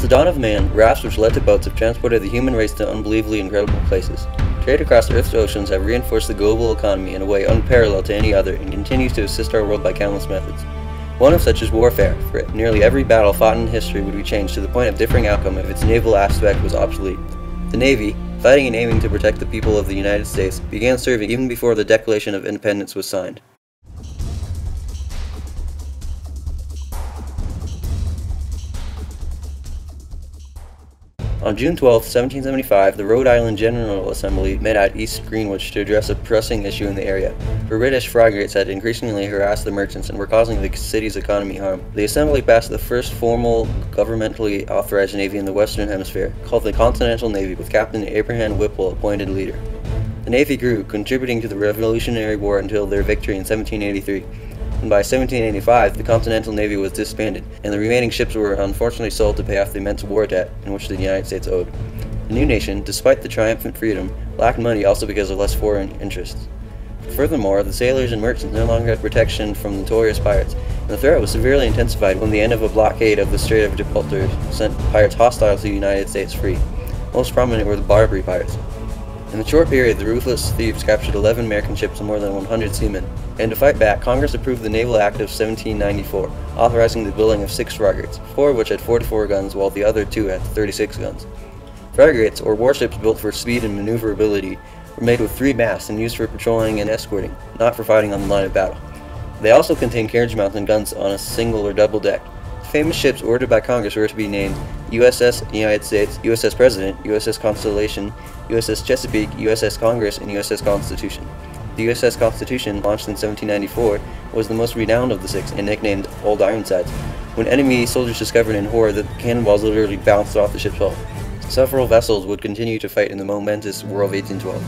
the dawn of man, rafts which led to boats have transported the human race to unbelievably incredible places. Trade across Earth's oceans have reinforced the global economy in a way unparalleled to any other and continues to assist our world by countless methods. One of such is warfare, for nearly every battle fought in history would be changed to the point of differing outcome if its naval aspect was obsolete. The Navy, fighting and aiming to protect the people of the United States, began serving even before the Declaration of Independence was signed. On June 12, 1775, the Rhode Island General Assembly met at East Greenwich to address a pressing issue in the area. British frigates had increasingly harassed the merchants and were causing the city's economy harm. The Assembly passed the first formal, governmentally authorized navy in the Western Hemisphere, called the Continental Navy, with Captain Abraham Whipple appointed leader. The Navy grew, contributing to the Revolutionary War until their victory in 1783. And by 1785, the Continental Navy was disbanded, and the remaining ships were unfortunately sold to pay off the immense war debt in which the United States owed. The new nation, despite the triumphant freedom, lacked money also because of less foreign interests. Furthermore, the sailors and merchants no longer had protection from notorious pirates, and the threat was severely intensified when the end of a blockade of the Strait of Gibraltar sent pirates hostile to the United States free. Most prominent were the Barbary pirates. In the short period, the ruthless thieves captured 11 American ships and more than 100 seamen. And to fight back, Congress approved the Naval Act of 1794, authorizing the building of 6 frigates, 4 of which had 44 guns, while the other 2 had 36 guns. Frigates, or warships built for speed and maneuverability, were made with 3 masts and used for patrolling and escorting, not for fighting on the line of battle. They also contained carriage-mounted guns on a single or double deck. Famous ships ordered by Congress were to be named USS United States, USS President, USS Constellation, USS Chesapeake, USS Congress, and USS Constitution. The USS Constitution, launched in 1794, was the most renowned of the 6 and nicknamed Old Ironsides. When enemy soldiers discovered in horror that cannonballs literally bounced off the ship's hull, several vessels would continue to fight in the momentous War of 1812.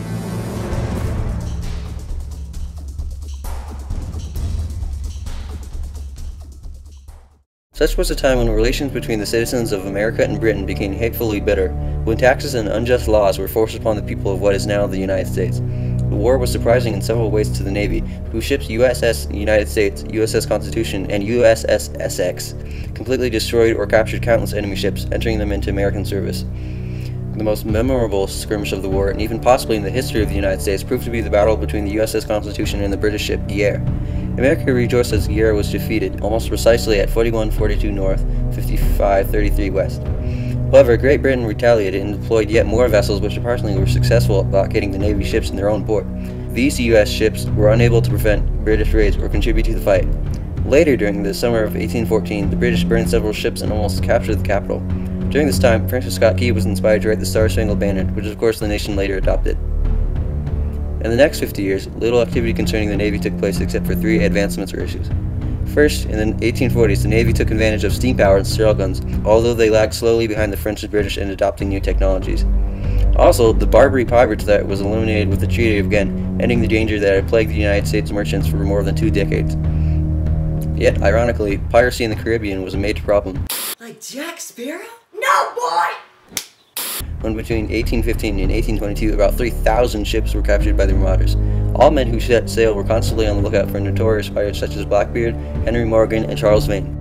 Such was a time when relations between the citizens of America and Britain became hatefully bitter, when taxes and unjust laws were forced upon the people of what is now the United States. The war was surprising in several ways to the Navy, whose ships USS United States, USS Constitution, and USS Essex completely destroyed or captured countless enemy ships, entering them into American service. The most memorable skirmish of the war, and even possibly in the history of the United States, proved to be the battle between the USS Constitution and the British ship Guerre. America rejoiced as Guerre was defeated, almost precisely at 4142 north, 5533 west. However, Great Britain retaliated and deployed yet more vessels which apparently were successful at blockading the Navy ships in their own port. These US ships were unable to prevent British raids or contribute to the fight. Later, during the summer of 1814, the British burned several ships and almost captured the capital. During this time, Francis Scott Key was inspired to write the Star-Spangled Banner, which of course the nation later adopted. In the next 50 years, little activity concerning the Navy took place except for 3 advancements or issues. First, in the 1840s, the Navy took advantage of steam power and sail guns, although they lagged slowly behind the French and British in adopting new technologies. Also, the Barbary pirate threat was eliminated with the Treaty of Ghent, ending the danger that had plagued the United States merchants for more than 2 decades. Yet, ironically, piracy in the Caribbean was a major problem. Like Jack Sparrow? No, boy! When between 1815 and 1822, about 3,000 ships were captured by the marauders. All men who set sail were constantly on the lookout for notorious pirates such as Blackbeard, Henry Morgan, and Charles Vane.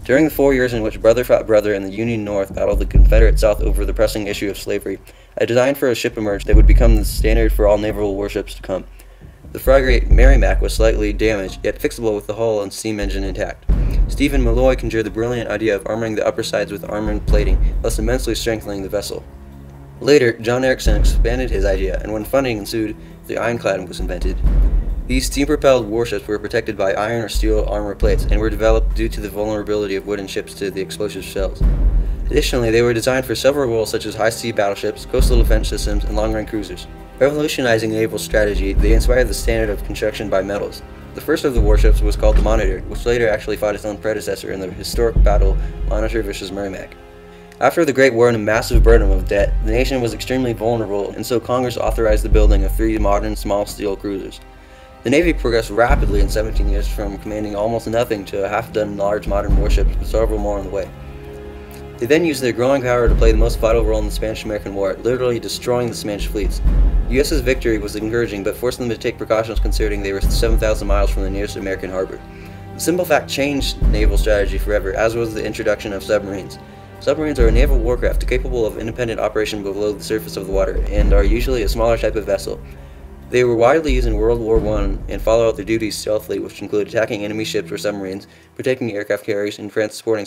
During the 4 years in which brother fought brother and the Union North battled the Confederate South over the pressing issue of slavery, a design for a ship emerged that would become the standard for all naval warships to come. The frigate Merrimac was slightly damaged, yet fixable with the hull and steam engine intact. Stephen Malloy conjured the brilliant idea of armoring the upper sides with armored plating, thus immensely strengthening the vessel. Later, John Ericsson expanded his idea, and when funding ensued, the ironclad was invented. These steam-propelled warships were protected by iron or steel armor plates and were developed due to the vulnerability of wooden ships to the explosive shells. Additionally, they were designed for several roles such as high-sea battleships, coastal defense systems, and long-range cruisers. Revolutionizing naval strategy, they inspired the standard of construction by metals. The first of the warships was called the Monitor, which later actually fought its own predecessor in the historic battle Monitor vs. Merrimack. After the Great War and a massive burden of debt, the nation was extremely vulnerable, and so Congress authorized the building of 3 modern small steel cruisers. The Navy progressed rapidly in 17 years from commanding almost nothing to a half-dozen large modern warships with several more on the way. They then used their growing power to play the most vital role in the Spanish-American War, literally destroying the Spanish fleets. The U.S.'s victory was encouraging, but forced them to take precautions considering they were 7,000 miles from the nearest American harbor. The simple fact changed naval strategy forever, as was the introduction of submarines. Submarines are a naval warcraft capable of independent operation below the surface of the water, and are usually a smaller type of vessel. They were widely used in World War I and follow out their duties stealthily, which include attacking enemy ships or submarines, protecting aircraft carriers, and transporting